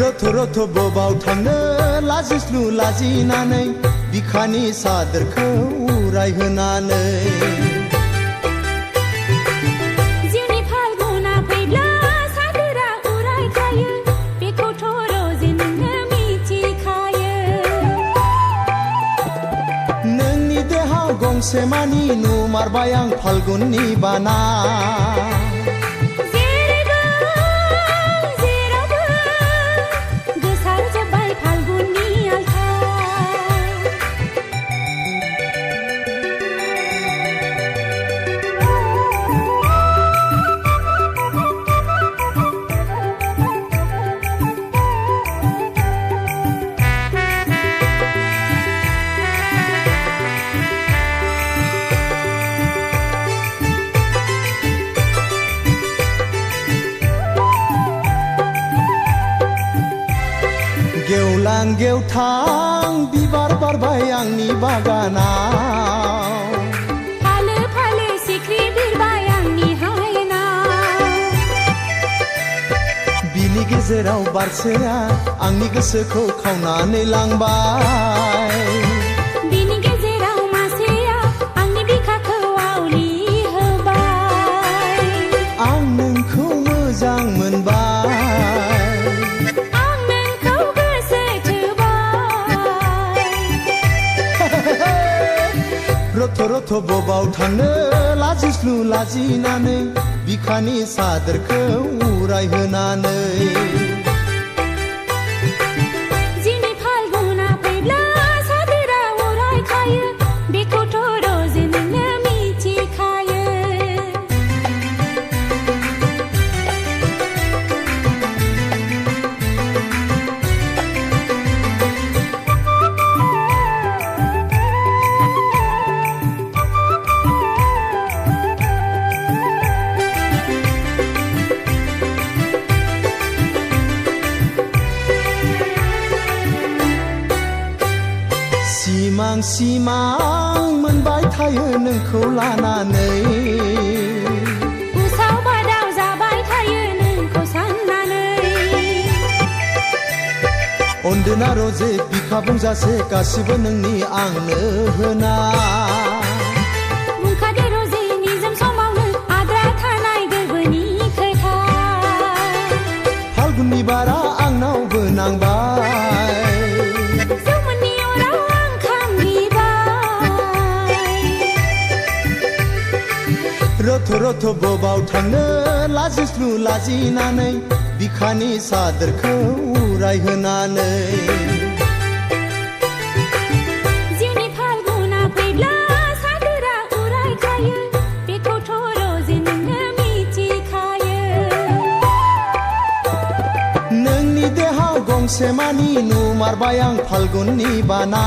रथ रथ बबाव थांनो लाजिस्लु लाजिनानै बिखानि सादोरखौ उरायहोनानै जिउनि फाल्गुना फैब्ला सादोरा उरायखायो बेखौथ' रजे नोंनो मिथिखायो नोंनि देहाव गंसे मानि नुमारबाय आं फाल्गुननि बाना गेवलां गेवथां बिबार बारबाय आंनि बागानाव फालो फालो सिख्रि बिरबाय आंनि हायेनाव बिनि गेजेराव बारसेया आंनि गोसोखौ खावनानै लांबाय बिनि गेजेराव मासेया आंनि बिखाखौ आवलि होबाय आं नोंखौ मोजां मोनबाय रथ रथ बबाव थांनो लाजिस्लु लाजिनानै बिखानि सादोरखौ उरायहोनानै जिउनि फाल्गुना फैब्ला सादोरा उरायखायो बेखौथ' रजे नोंनो मिथिखायो सिमां सिमां मोनबाय थायो नोंखौ लानानै उसाव बादाव जाबाय थायो नोंखौ साननानै अनदोना रजे बिखा बुंजासे गासिबो नोंनि आंनो होना बुंखादो रजे निजोम समावनो आद्रा थानाय गोरबोनि खोथा फाल्गुननि बारा आंनावबो नांबाय रथ रथ बबाव थांनो लाजिस्लु लाजिनानै बिखानि सादोरखौ उरायहोनानै जिउनि फाल्गुना फैब्ला सादोरा उरायखायो बेखौथ' रजे नोंनो मिथिखायो नोंनि देहाव गंसे मानि नुमारबाय आं फाल्गुननि बाना